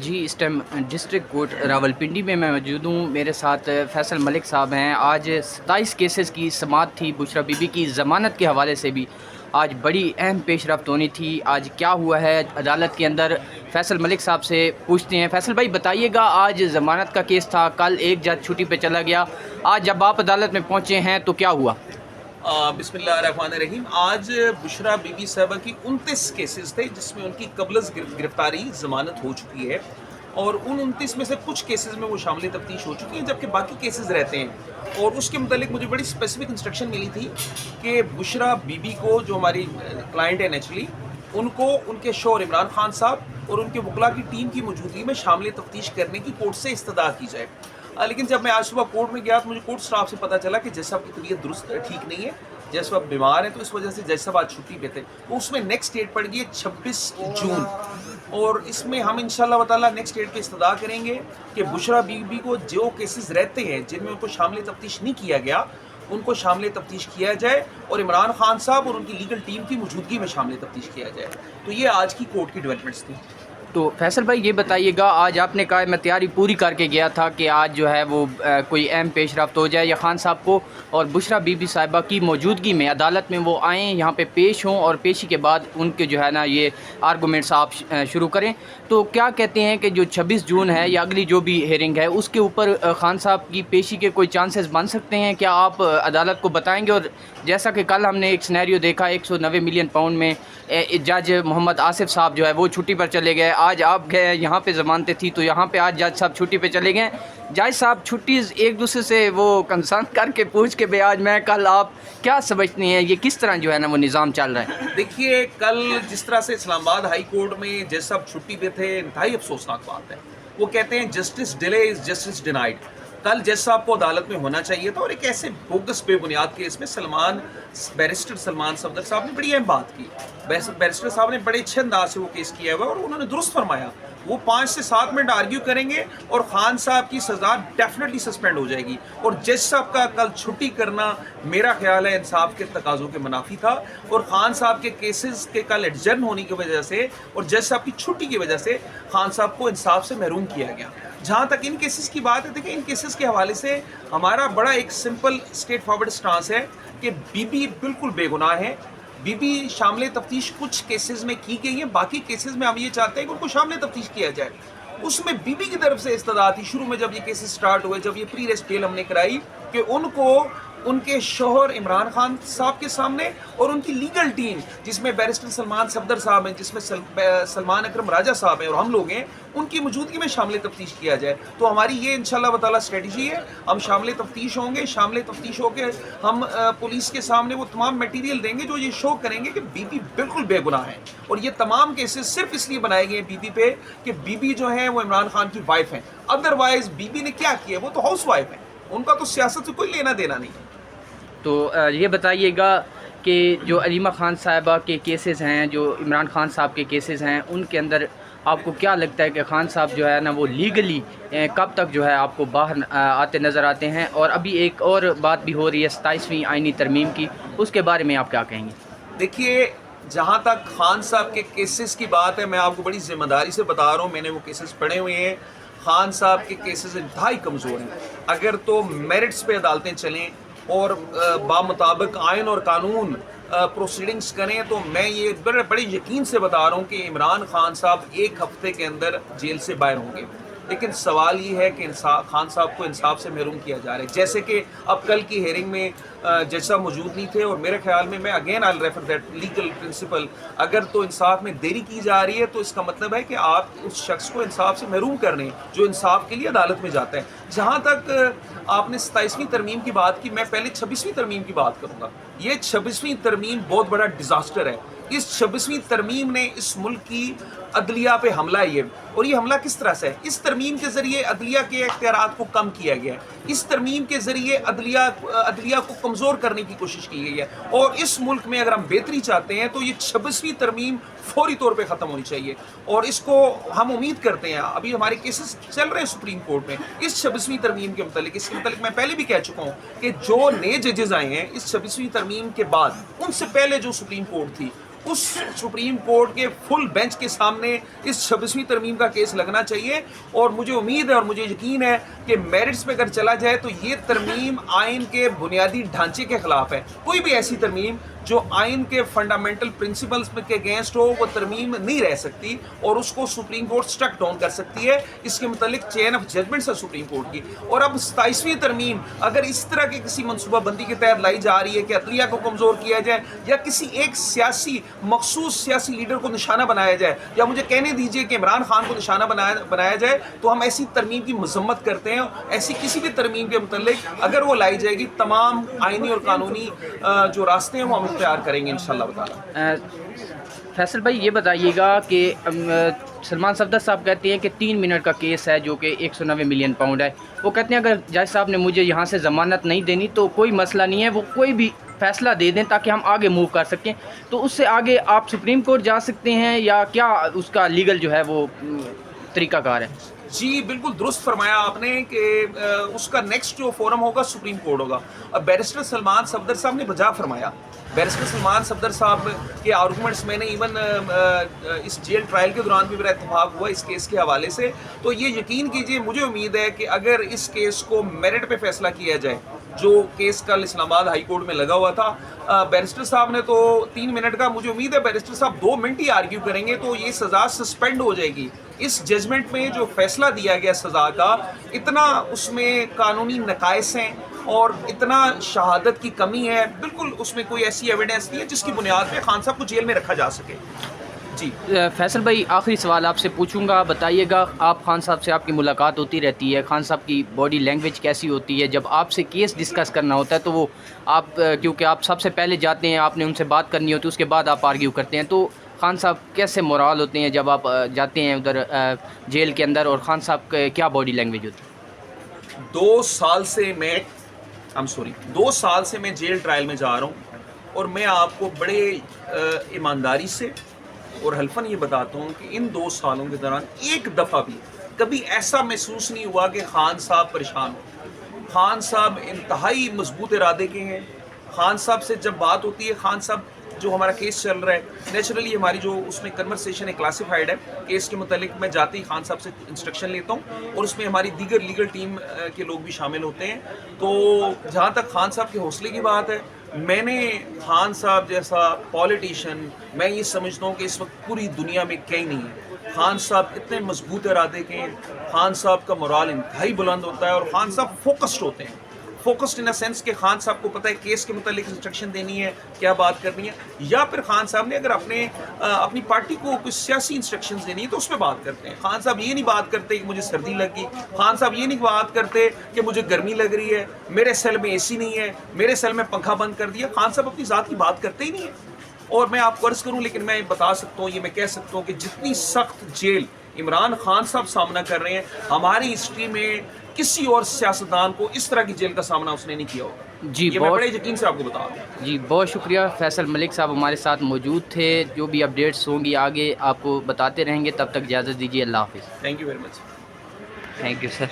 जी, इस time district court Rawalpindi में मैं मौजूद हूँ। मेरे साथ फैसल मलिक साहब हैं। आज 27 केसेस की समाअत थी। बुशरा बीबी की ज़मानत के हवाले से भी आज बड़ी अहम पेशरफ्त होनी थी। आज क्या हुआ है अदालत के अंदर, फैसल मलिक साहब से पूछते हैं। फैसल भाई बताइएगा, आज ज़मानत का केस था, कल एक जज छुट्टी पे चला गया, आज जब आप अदालत में पहुँचे हैं तो क्या हुआ? बिस्मिल्लाहिर्रहमानिर्रहीम। आज बुशरा बीबी साहबा की 29 केसेस थे जिसमें उनकी कबलस गिरफ्तारी ज़मानत हो चुकी है, और उन 29 में से कुछ केसेस में वो शामिल तफ्तीश हो चुकी हैं, जबकि बाकी केसेस रहते हैं। और उसके मुतालिक मुझे बड़ी स्पेसिफिक इंस्ट्रक्शन मिली थी कि बुशरा बीबी को, जो हमारी क्लाइंट है नेचुरली, उनको उनके शोहर इमरान खान साहब और उनके वकला की टीम की मौजूदगी में शामिल तफ्तीश करने की कोर्ट से इस्तदा की जाए। लेकिन जब मैं आज सुबह कोर्ट में गया तो मुझे कोर्ट स्टाफ से पता चला कि जज साहब की तबीयत दुरुस्त ठीक नहीं है, जज साहब बीमार है, तो इस वजह से जज साहब आज छुट्टी पे थे। तो उसमें नेक्स्ट डेट पड़ गई है 26 जून, और इसमें हम इंशाल्लाह ताला नेक्स्ट डेट पे इस्तदा करेंगे कि बुशरा बीबी को जो केसेस रहते हैं जिनमें उनको शामिल तफ्तीश नहीं किया गया, उनको शामिल तफ्तीश किया जाए, और इमरान खान साहब और उनकी लीगल टीम की मौजूदगी में शामिल तफ्तीश किया जाए। तो ये आज की कोर्ट की डेवलपमेंट्स थी। तो फैसल भाई ये बताइएगा, आज आपने कहा मैं तैयारी पूरी करके गया था कि आज जो है वो कोई अहम पेशरफ्त हो जाए या खान साहब को और बुशरा बीबी साहिबा की मौजूदगी में अदालत में वो आएँ, यहाँ पे पेश हों और पेशी के बाद उनके जो है ना ये आर्गूमेंट्स आप शुरू करें। तो क्या कहते हैं कि जो 26 जून है या अगली जो भी हेयरिंग है उसके ऊपर खान साहब की पेशी के कोई चांसेस बन सकते हैं? क्या आप अदालत को बताएंगे? और जैसा कि कल हमने एक सिनेरियो देखा 190 मिलियन पाउंड में जज मोहम्मद आसिफ साहब जो है वो छुट्टी पर चले गए, आज आप गए, यहाँ पे ज़मानतें थी, तो यहाँ पे आज जज साहब छुट्टी पे चले गए। जज साहब छुट्टी एक दूसरे से वो कंसर्न करके पूछ के भाई आज मैं कल, आप क्या समझते हैं ये किस तरह जो है ना वो निज़ाम चल रहा है? देखिए, कल जिस तरह से इस्लामाबाद हाई कोर्ट में जज साहब छुट्टी पे थे, इंतहाई अफसोसनाक बात है। वो कहते हैं justice delay is justice denied. कल जज साहब को अदालत में होना चाहिए था, और एक ऐसे बोगस बेबुनियाद केस में बैरिस्टर सलमान सफदर साहब ने बड़ी अहम बात की। बैरिस्टर साहब ने बड़े अच्छे अंदाज से वो केस किया हुआ, और उन्होंने दुरुस्त फरमाया वो 5 से 7 मिनट आर्ग्यू करेंगे और खान साहब की सज़ा डेफिनेटली सस्पेंड हो जाएगी। और जज साहब का कल छुट्टी करना मेरा ख्याल है इंसाफ के तकाज़ों के मुनाफी था, और खान साहब के केसेस के कल एडजर्न होने की वजह से और जज साहब की छुट्टी की वजह से खान साहब को इंसाफ से महरूम किया गया। जहाँ तक इन केसेस की बात है, देखिए इन केसेस के हवाले से हमारा बड़ा एक सिंपल स्ट्रेट फॉरवर्ड स्टांस है कि बीबी बिल्कुल बेगुनाह है। बीबी शामिल तफ्तीश कुछ केसेस में की गई है, बाकी केसेस में हम ये चाहते हैं कि उनको शामिल तफ्तीश किया जाए। उसमें बीबी की तरफ से इस्तदा थी शुरू में, जब ये केसेस स्टार्ट हुए, जब ये प्री रेस्ट बेल हमने कराई, कि उनको उनके शोहर इमरान खान साहब के सामने और उनकी लीगल टीम, जिसमें बैरिस्टर सलमान सफदर साहब हैं, जिसमें सलमान अकरम राजा साहब हैं और हम लोग हैं, उनकी मौजूदगी में शामिल तफ्तीश किया जाए। तो हमारी ये इंशाल्लाह ताला स्ट्रेटजी है। हम शामिल तफ्तीश होंगे, शामिल तफ्तीश होकर हम पुलिस के सामने वो तमाम मटीरियल देंगे जो ये शो करेंगे कि बीबी बिल्कुल बेगुनाह है, और ये तमाम केसेस सिर्फ इसलिए बनाए गए हैं बीबी पे कि बीबी जो है वो इमरान खान की वाइफ है। अदरवाइज बीबी ने क्या किया, वो तो हाउस वाइफ है, उनका तो सियासत से कोई लेना देना नहीं। तो ये बताइएगा कि जो अलीमा खान साहिबा के केसेस हैं, जो इमरान खान साहब के केसेस हैं, उनके अंदर आपको क्या लगता है कि खान साहब जो है ना वो लीगली कब तक जो है आपको बाहर आते नज़र आते हैं? और अभी एक और बात भी हो रही है 27वीं आईनी तरमीम की, उसके बारे में आप क्या कहेंगे? देखिए, जहाँ तक खान साहब के केसेस की बात है, मैं आपको बड़ी ज़िम्मेदारी से बता रहा हूँ, मैंने वो केसेस पढ़े हुए हैं। खान साहब के केसेस इंतहाई कमज़ोर हैं। अगर तो मेरिट्स पे अदालतें चलें और बामुताबिक आइन और कानून प्रोसीडिंग्स करें, तो मैं ये बड़े यकीन से बता रहा हूँ कि इमरान खान साहब 1 हफ्ते के अंदर जेल से बाहर होंगे। लेकिन सवाल ये है कि खान साहब को इंसाफ से महरूम किया जा रहा है। जैसे कि अब कल की हेयरिंग में जज साहब मौजूद नहीं थे, और मेरे ख्याल में, मैं again I refer that legal principal, अगर तो इंसाफ में देरी की जा रही है तो इसका मतलब है कि आप उस शख्स को इंसाफ से महरूम कर रहे हैं जो इंसाफ के लिए अदालत में जाता है। जहाँ तक आपने 27वीं तरमीम की बात की, मैं पहले 26वीं तरमीम की बात करूँगा। ये 26वीं तरमीम बहुत बड़ा डिज़ास्टर है। इस 26वीं तरमीम ने इस मुल्क की अदलिया पे हमला है, और ये हमला किस तरह से है? इस तरमीम के ज़रिए अदलिया के इख्तियारात को कम किया गया है। इस तरमीम के ज़रिए अदलिया को कमज़ोर करने की कोशिश की गई है, और इस मुल्क में अगर हम बेहतरी चाहते हैं तो ये 26वीं तरमीम फौरी तौर पे ख़त्म होनी चाहिए। और इसको हम उम्मीद करते हैं, अभी हमारे केसेस चल रहे हैं सुप्रीम कोर्ट में इस 26वीं तरमीम के मतलब, इसके मतलब मैं पहले भी कह चुका हूँ कि जो नए जजेस आए हैं इस 26वीं तरमीम के बाद, उनसे पहले जो सुप्रीम कोर्ट थी, उस सुप्रीम कोर्ट के फुल बेंच के सामने इस 26वीं तरमीम का केस लगना चाहिए। और मुझे उम्मीद है और मुझे यकीन है कि मेरिट्स पे अगर चला जाए तो ये तरमीम आइन के बुनियादी ढांचे के खिलाफ है। कोई भी ऐसी तरमीम जो आइन के फंडामेंटल प्रिंसिपल्स के अगेंस्ट हो वो तरमीम नहीं रह सकती और उसको सुप्रीम कोर्ट स्ट्रक डाउन कर सकती है। इसके मुतालिक चेन ऑफ जजमेंट्स है सुप्रीम कोर्ट की। और अब 27वीं तरमीम अगर इस तरह के किसी मनसूबाबंदी के तहत लाई जा रही है कि अदलिया को कमज़ोर किया जाए या किसी एक सियासी मखसूस सियासी लीडर को निशाना बनाया जाए, या मुझे कहने दीजिए कि इमरान खान को निशाना बनाया जाए, तो हम ऐसी तरमीम की मजम्मत करते हैं। ऐसी किसी भी तरमीम के मुतालिक अगर वो लाई जाएगी तमाम आइनी और कानूनी जो रास्ते हैं वो हम इख्तियार करेंगे इंशाअल्लाह ताला। फैसल भाई ये बताइएगा कि सलमान सफदर साहब कहते हैं कि 3 मिनट का केस है जो कि 190 मिलियन पाउंड है। वो कहते हैं अगर जज साहब ने मुझे यहाँ से ज़मानत नहीं देनी तो कोई मसला नहीं है, वो कोई भी फैसला दे दें ताकि हम आगे मूव कर सकें। तो उससे आगे आप सुप्रीम कोर्ट जा सकते हैं या क्या उसका लीगल जो है वो तरीक़ाकार है? जी बिल्कुल दुरुस्त फरमाया आपने कि उसका नेक्स्ट जो फोरम होगा सुप्रीम कोर्ट होगा। अब बैरिस्टर सलमान सफदर साहब ने बजा फरमाया। बैरिस्टर सलमान सफदर साहब के आर्गूमेंट्स मैंने इवन इस जेल ट्रायल के दौरान भी मेरा इत्तेफाक हुआ इस केस के हवाले से। तो ये यकीन कीजिए मुझे उम्मीद है कि अगर इस केस को मेरिट पे फैसला किया जाए, जो केस कल इस्लामाबाद हाई कोर्ट में लगा हुआ था, बैरिस्टर साहब ने तो 3 मिनट का, मुझे उम्मीद है बैरिस्टर साहब 2 मिनट ही आर्ग्यू करेंगे तो ये सज़ा सस्पेंड हो जाएगी। इस जजमेंट में जो फैसला दिया गया सज़ा का, इतना उसमें कानूनी नकाइस हैं और इतना शहादत की कमी है, बिल्कुल उसमें कोई ऐसी एविडेंस नहीं है जिसकी बुनियाद पे खान साहब को जेल में रखा जा सके। जी फैसल भाई आखिरी सवाल आपसे पूछूंगा, बताइएगा आप खान साहब से आपकी मुलाकात होती रहती है, खान साहब की बॉडी लैंग्वेज कैसी होती है जब आपसे केस डिस्कस करना होता है? तो वो आप क्योंकि आप सबसे पहले जाते हैं, आपने उनसे बात करनी होती है, उसके बाद आप आर्ग्यू करते हैं, तो खान साहब कैसे मोराल होते हैं जब आप जाते हैं उधर जेल के अंदर, और खान साहब क्या बॉडी लैंग्वेज होती है? 2 साल से मैं जेल ट्रायल में जा रहा हूँ और मैं आपको बड़े ईमानदारी से और हल्फन ये बताता हूँ कि इन 2 सालों के दौरान एक दफ़ा भी कभी ऐसा महसूस नहीं हुआ कि खान साहब परेशान हो। खान साहब इंतहाई मजबूत इरादे के हैं। खान साहब से जब बात होती है, खान साहब जो हमारा केस चल रहा है, नेचुरली हमारी जो उसमें कन्वर्सेशन है क्लासिफाइड है, केस के मुतालिक मैं जाते ही खान साहब से इंस्ट्रक्शन लेता हूँ और उसमें हमारी दीगर लीगल टीम के लोग भी शामिल होते हैं। तो जहाँ तक खान साहब के हौसले की बात है, मैंने खान साहब जैसा पॉलिटिशियन मैं ये समझता हूँ कि इस वक्त पूरी दुनिया में कहीं नहीं है। खान साहब इतने मजबूत इरादे के हैं, खान साहब का मोराल इंतहाई बुलंद होता है और खान साहब फोकस्ड होते हैं। फोकस्ड इन अ सेंस कि खान साहब को पता है केस के मुतालिक इंस्ट्रक्शन देनी है, क्या बात करनी है, या फिर खान साहब ने अगर अपनी पार्टी को कुछ सियासी इंस्ट्रक्शंस देनी है तो उस पर बात करते हैं। खान साहब ये नहीं बात करते कि मुझे सर्दी लगी, खान साहब ये नहीं बात करते कि मुझे गर्मी लग रही है, मेरे सेल में एसी नहीं है, मेरे सेल में पंखा बंद कर दिया। खान साहब अपनी ज़ात की बात करते ही नहीं है। और मैं आपको अर्ज़ करूँ, लेकिन मैं बता सकता हूँ, ये मैं कह सकता हूँ कि जितनी सख्त जेल इमरान खान साहब सामना कर रहे हैं, हमारी हिस्ट्री में किसी और सियासतदान को इस तरह की जेल का सामना उसने नहीं किया होगा। जी ये मैं बड़े यकीन से आपको बता रहा हूँ। जी बहुत शुक्रिया, फैसल मलिक साहब हमारे साथ मौजूद थे। जो भी अपडेट्स होंगी आगे आपको बताते रहेंगे, तब तक इजाज़त दीजिए। अल्लाह हाफिज़। Thank you very much. Thank you sir.